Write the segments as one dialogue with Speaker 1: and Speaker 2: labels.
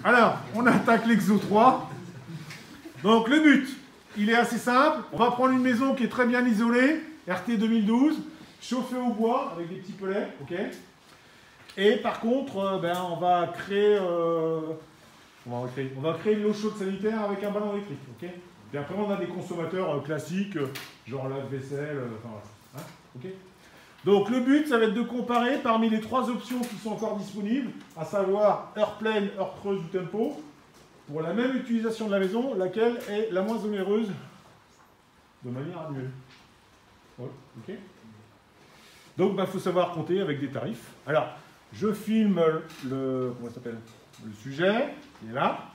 Speaker 1: Alors, on attaque l'exo 3. Donc le but, il est assez simple. On va prendre une maison qui est très bien isolée, RT 2012, chauffée au bois avec des petits pellets, ok. Et par contre, on va créer une eau chaude sanitaire avec un ballon électrique, ok. Et après, on a des consommateurs classiques, genre lave-vaisselle, enfin voilà. Hein, ok. Donc le but, ça va être de comparer parmi les trois options qui sont encore disponibles, à savoir heure pleine, heure creuse ou tempo, pour la même utilisation de la maison, laquelle est la moins onéreuse de manière annuelle. Ouais, ok. Donc il faut savoir compter avec des tarifs. Alors, je filme le sujet, il est là.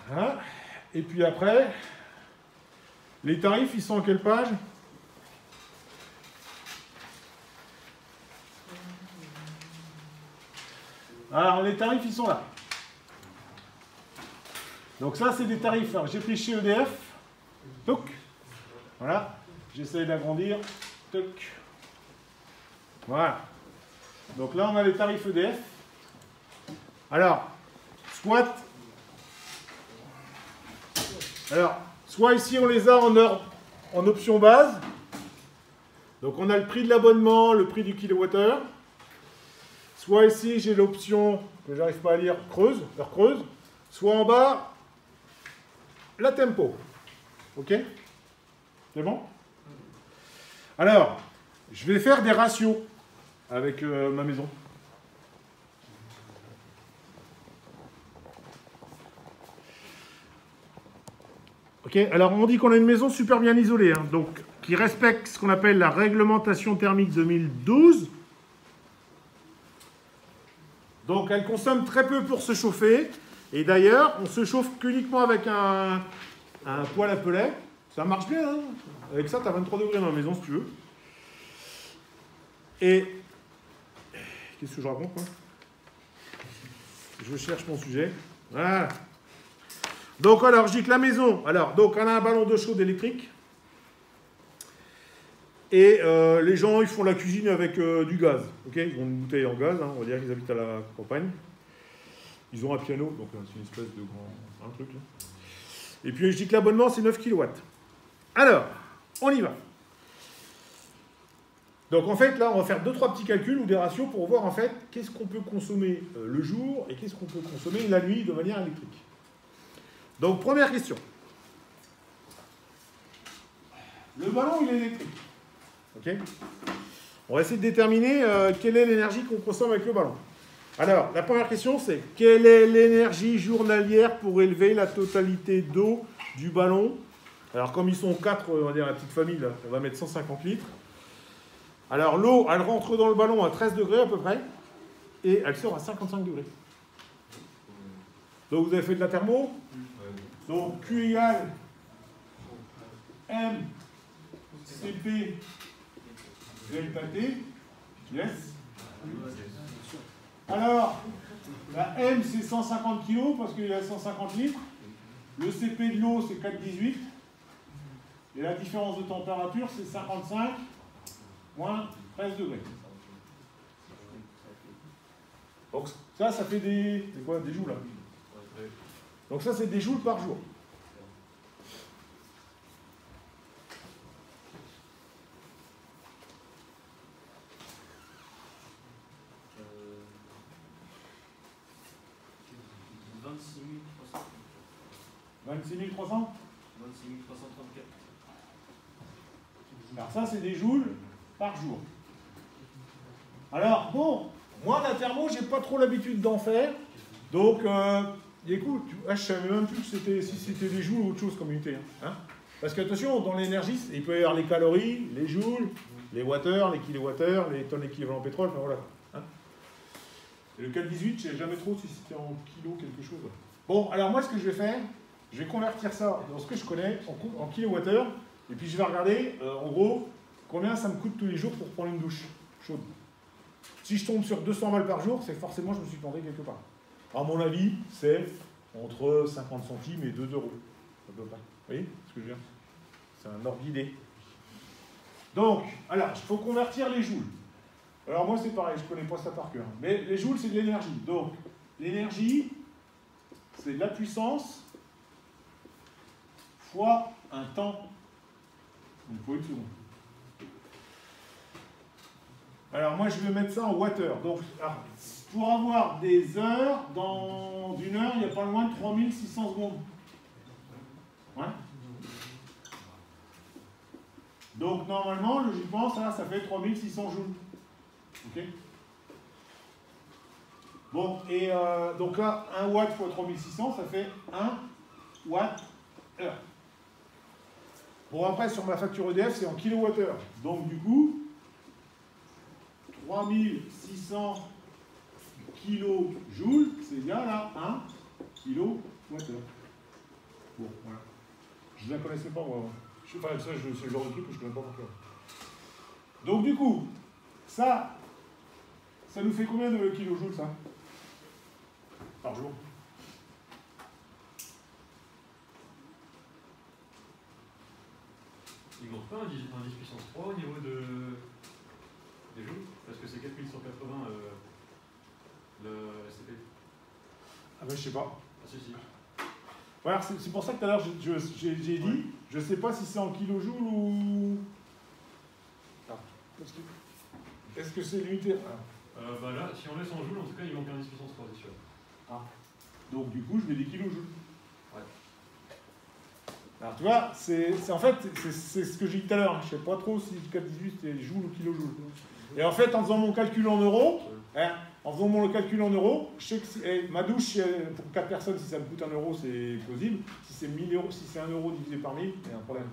Speaker 1: Voilà. Et puis après, les tarifs, ils sont en quelle page ? Alors, les tarifs, ils sont là. Donc ça, c'est des tarifs. J'ai pris chez EDF. Toc. Voilà. J'essaie d'agrandir. Toc. Voilà. Donc là, on a les tarifs EDF. Alors, soit ici, on les a en option base. Donc, on a le prix de l'abonnement, le prix du kilowattheure. Soit ici, j'ai l'option, que j'arrive pas à lire, heure creuse. Soit en bas, la tempo. Ok? C'est bon? Alors, je vais faire des ratios avec ma maison. Ok? Alors, on dit qu'on a une maison super bien isolée, hein, donc qui respecte ce qu'on appelle la réglementation thermique 2012. Donc elle consomme très peu pour se chauffer. Et d'ailleurs, on se chauffe qu'uniquement avec un poêle à pellet. Ça marche bien, hein. Avec ça, tu as 23 degrés dans la maison si tu veux. Et qu'est-ce que je raconte, moi ? Je cherche mon sujet. Voilà. Donc alors, je dis que la maison, donc on a un ballon d'eau chaude électrique. Et les gens, ils font la cuisine avec du gaz. Okay, ils ont une bouteille en gaz, hein, on va dire qu'ils habitent à la campagne. Ils ont un piano, donc c'est une espèce de grand truc. Là. Et puis je dis que l'abonnement, c'est 9 kW. Alors, on y va. Donc en fait, là, on va faire 2-3 petits calculs ou des ratios pour voir en fait qu'est-ce qu'on peut consommer le jour et qu'est-ce qu'on peut consommer la nuit de manière électrique. Donc, première question. Le ballon, il est électrique. Okay. On va essayer de déterminer quelle est l'énergie qu'on consomme avec le ballon. Alors, la première question, c'est quelle est l'énergie journalière pour élever la totalité d'eau du ballon? Alors, comme ils sont 4, on va dire la petite famille, là, on va mettre 150 litres. Alors, l'eau, elle rentre dans le ballon à 13 degrés à peu près, et elle sort à 55 degrés. Donc, vous avez fait de la thermo. Donc, Q égale M CP delta T, yes. Alors, la M c'est 150 kg parce qu'il y a 150 litres. Le CP de l'eau c'est 4,18. Et la différence de température c'est 55 moins 13 degrés. Donc ça fait des joules là. Donc ça c'est des joules par jour. « 26 300 »
Speaker 2: 26 334.
Speaker 1: Alors ça, c'est des joules par jour. Alors, bon, moi, la thermo, j'ai pas trop l'habitude d'en faire. Donc, écoute, je savais même plus si c'était des joules ou autre chose comme unité. Hein. Parce que, attention, dans l'énergie, il peut y avoir les calories, les joules, les wattheures, les kilowattheures, les tonnes équivalent pétrole, enfin voilà. Hein. Et le 4,18, je ne sais jamais trop si c'était en kilos quelque chose. Bon, alors moi, ce que je vais faire, je vais convertir ça dans ce que je connais en kilowattheure, et puis je vais regarder, en gros, combien ça me coûte tous les jours pour prendre une douche chaude. Si je tombe sur 200 balles par jour, c'est forcément je me suis planté quelque part. À mon avis, c'est entre 50 centimes et 2 euros. À peu près. Vous voyez ce que je veux dire? C'est un ordre d'idée. Donc, alors, il faut convertir les joules. Alors moi, c'est pareil, je ne connais pas ça par cœur. Mais les joules, c'est de l'énergie. Donc, l'énergie, c'est de la puissance fois un temps. Donc, il faut une seconde. Alors, moi, je vais mettre ça en wattheures. Donc, alors, pour avoir des heures, dans une heure, il n'y a pas loin de 3600 secondes. Ouais. Donc, normalement, logiquement, ça fait 3600 joules. Ok. Bon, et donc là, 1 watt fois 3600, ça fait 1 watt heure. Bon, après, sur ma facture EDF, c'est en kilowattheure. Donc, du coup, 3600 kilojoules, c'est égal à 1 kilowattheure. Bon, voilà. Je ne la connaissais pas, moi. Je sais pas, ça, c'est le genre de truc que je ne connais pas par cœur. Donc, du coup, ça nous fait combien de kilojoules, ça? Par jour?
Speaker 2: Il manque pas un 10 puissance 3 au niveau des joules? Parce que c'est 4180 le SCP.
Speaker 1: Ah ben je sais pas.
Speaker 2: Ah si si.
Speaker 1: Voilà, c'est pour ça que tout à l'heure j'ai dit, ouais. Je sais pas si c'est en kilojoules ou... Ah, est-ce que c'est l'unité?
Speaker 2: Bah là, si on laisse en joules, en tout cas, il manque un 10 puissance 3, c'est sûr.
Speaker 1: Ah. Donc du coup, je mets des kilojoules.
Speaker 2: Ouais.
Speaker 1: Alors tu vois, en fait, c'est ce que j'ai dit tout à l'heure. Je sais pas trop si 418 c'est joules ou kilojoules. Et en fait, en faisant mon calcul en euros, en faisant mon calcul en euros, je sais que ma douche, pour 4 personnes, si ça me coûte 1 euro, c'est plausible. Si c'est 1000 euros, si c'est 1 euro divisé par 1000, il y a un problème.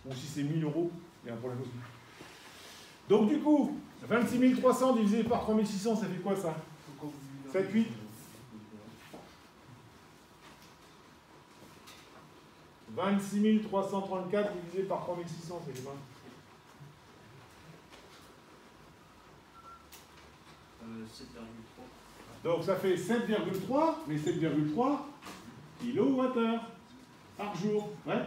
Speaker 1: Ou si c'est 1000 euros, il y a un problème aussi. Donc du coup, 26 300 divisé par 3600, ça fait quoi ça? 7, 8. 26 334 divisé par 3600, c'est quoi?
Speaker 2: 7,3.
Speaker 1: Donc ça fait 7,3, mais 7,3 kWh par jour. Ouais.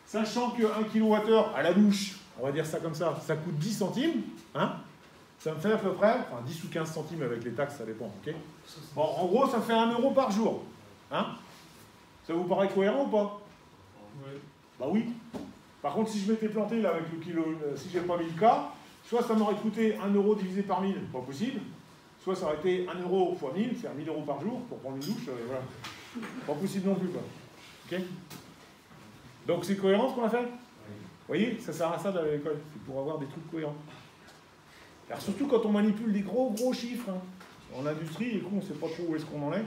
Speaker 1: Sachant que 1 kWh à la douche, on va dire ça comme ça coûte 10 centimes. Hein, ça me fait à peu près, enfin 10 ou 15 centimes avec les taxes, ça dépend. Okay, bon, en gros, ça fait 1 euro par jour. Hein, ça vous paraît cohérent ou pas?
Speaker 2: Ouais.
Speaker 1: Bah oui. Par contre, si je m'étais planté là avec le kilo, si j'ai pas mis le cas, soit ça m'aurait coûté 1 euro divisé par 1000, pas possible. Soit ça aurait été 1 euro fois 1000, c'est 1000 euros par jour pour prendre une douche, voilà. Pas possible non plus, quoi. Ok. Donc c'est cohérent ce qu'on a fait? Vous voyez, ça sert à ça d'aller à l'école, c'est pour avoir des trucs cohérents. Alors surtout quand on manipule des gros chiffres. Hein. En industrie, et on ne sait pas trop où est-ce qu'on en est.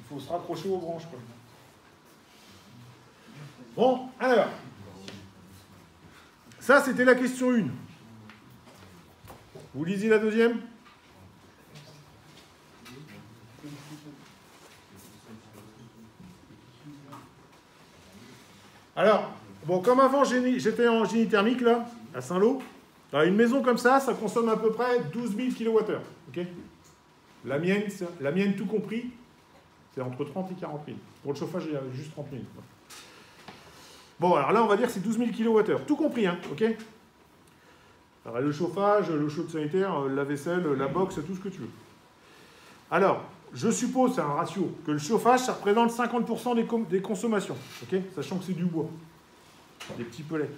Speaker 1: Il faut se raccrocher aux branches, quoi. Bon, alors. Ça, c'était la question 1. Vous lisez la deuxième? Alors, bon, comme avant, j'étais en génie thermique, là, à Saint-Lô. Une maison comme ça consomme à peu près 12 000 kWh. Okay, la mienne, tout compris, c'est entre 30 et 40 000. Pour le chauffage, il y a juste 30 000. Bon, alors là, on va dire que c'est 12 000 kWh. Tout compris, hein, ok. Alors, le chauffage, l'eau chaude sanitaire, la vaisselle, la box, tout ce que tu veux. Alors, je suppose, c'est un ratio, que le chauffage, ça représente 50% des consommations, ok, sachant que c'est du bois, des petits pellets.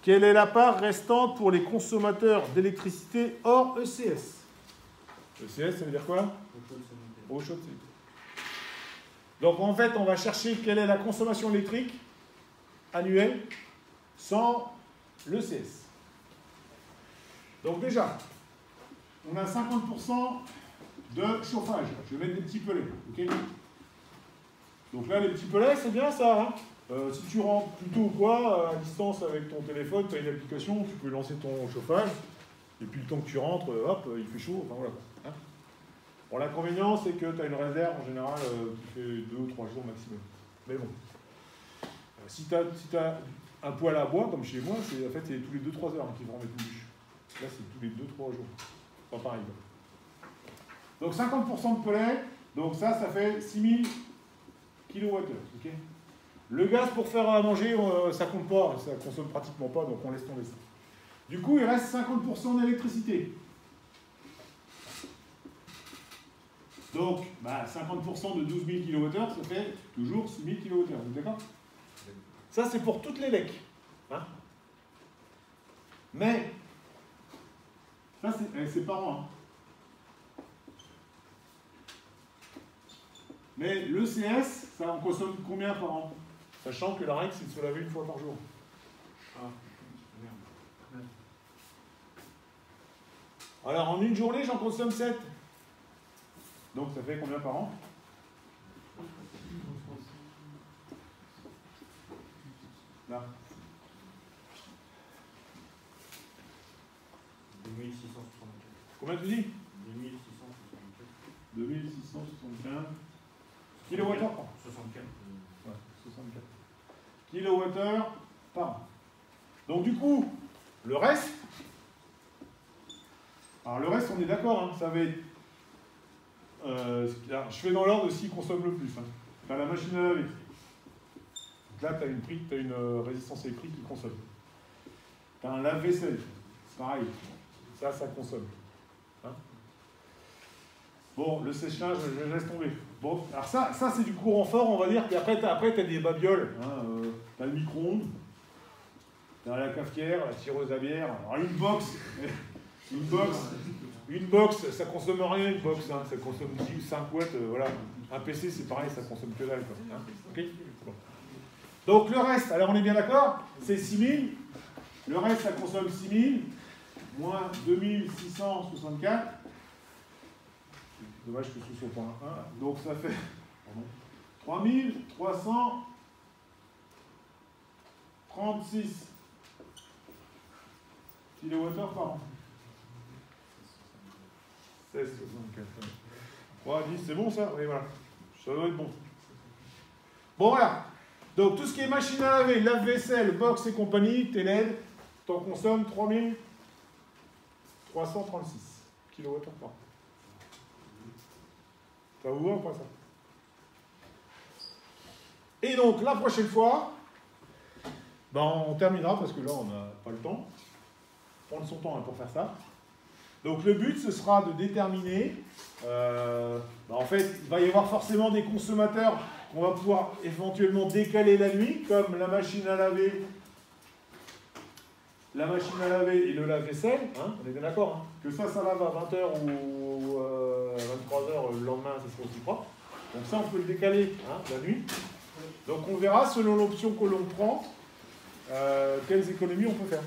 Speaker 1: Quelle est la part restante pour les consommateurs d'électricité hors ECS? ECS, ça veut dire quoi? Eau chaude sanitaire. Donc, en fait, on va chercher quelle est la consommation électrique annuelle sans l'ECS. Donc déjà, on a 50% de chauffage. Je vais mettre des petits pellets. Okay, donc là, les petits pellets, c'est bien ça. Hein, si tu rentres plutôt ou quoi, à distance avec ton téléphone, tu as une application, tu peux lancer ton chauffage. Et puis le temps que tu rentres, hop, il fait chaud. Enfin voilà. Hein, bon, l'inconvénient, c'est que tu as une réserve en général qui fait 2 ou 3 jours maximum. Mais bon. Si tu as un poêle à bois, comme chez moi, en fait, c'est tous les 2-3 heures qu'ils vont remettre une bûche. Là, c'est tous les 2-3 jours. Pas pareil. Donc 50% de pellets, donc ça fait 6000 kWh. Okay, le gaz pour faire à manger, ça compte pas, ça consomme pratiquement pas, donc on laisse tomber ça. Du coup, il reste 50% d'électricité. Donc, 50% de 12 000 kWh, ça fait toujours 6 000 kWh. Vous êtes d'accord? Ça, c'est pour toutes les lecs. Hein? Mais, ça, c'est par an. Hein. Mais l'ECS, ça en consomme combien par an? Sachant que la règle, c'est de se laver une fois par jour.
Speaker 2: Ah, merde.
Speaker 1: Alors, en une journée, j'en consomme 7. Donc, ça fait combien par an? Là.
Speaker 2: 2664.
Speaker 1: Combien tu dis?
Speaker 2: 2664.
Speaker 1: 2675 kWh par an.
Speaker 2: 64.
Speaker 1: Ouais, 64 kWh par an. Donc, du coup, le reste. Alors, le reste, on est d'accord, hein, ça va être. Je fais dans l'ordre de ce qui consomme le plus. Hein. Tu as la machine à laver. Donc là, tu as une résistance électrique qui consomme. Tu as un lave-vaisselle. C'est pareil. Ça consomme. Hein. Bon, le sèche-linge, je laisse tomber. Bon, alors ça c'est du courant fort, on va dire. Puis après, tu as des babioles. Hein, tu as le micro-ondes. Tu as la cafetière, la tireuse à bière. Alors, une box. Une box, ça consomme rien, une box, hein, ça consomme 10 ou 5 watts, voilà. Un PC, c'est pareil, ça consomme que dalle, quoi. Hein, okay, bon. Donc le reste, alors on est bien d'accord, c'est 6000. Le reste, ça consomme 6000, moins 2664. Dommage que ce soit pas un 1. Donc ça fait 3336 kWh par an. 16, 64. 3, 10, c'est bon ça? Oui, voilà. Ça doit être bon. Bon, voilà. Donc, tout ce qui est machine à laver, lave-vaisselle, box et compagnie, TELED, t'en consommes 3336 kWh par an. Ça vous va ou pas ça? Et donc, la prochaine fois, on terminera parce que là, on n'a pas le temps. Prendre son temps hein, pour faire ça. Donc le but, ce sera de déterminer, en fait, il va y avoir forcément des consommateurs qu'on va pouvoir éventuellement décaler la nuit, comme la machine à laver et le lave-vaisselle, hein, on est bien d'accord, hein, que ça lave à 20h ou 23h le lendemain, ça sera aussi propre. Donc ça, on peut le décaler hein, la nuit. Donc on verra, selon l'option que l'on prend, quelles économies on peut faire.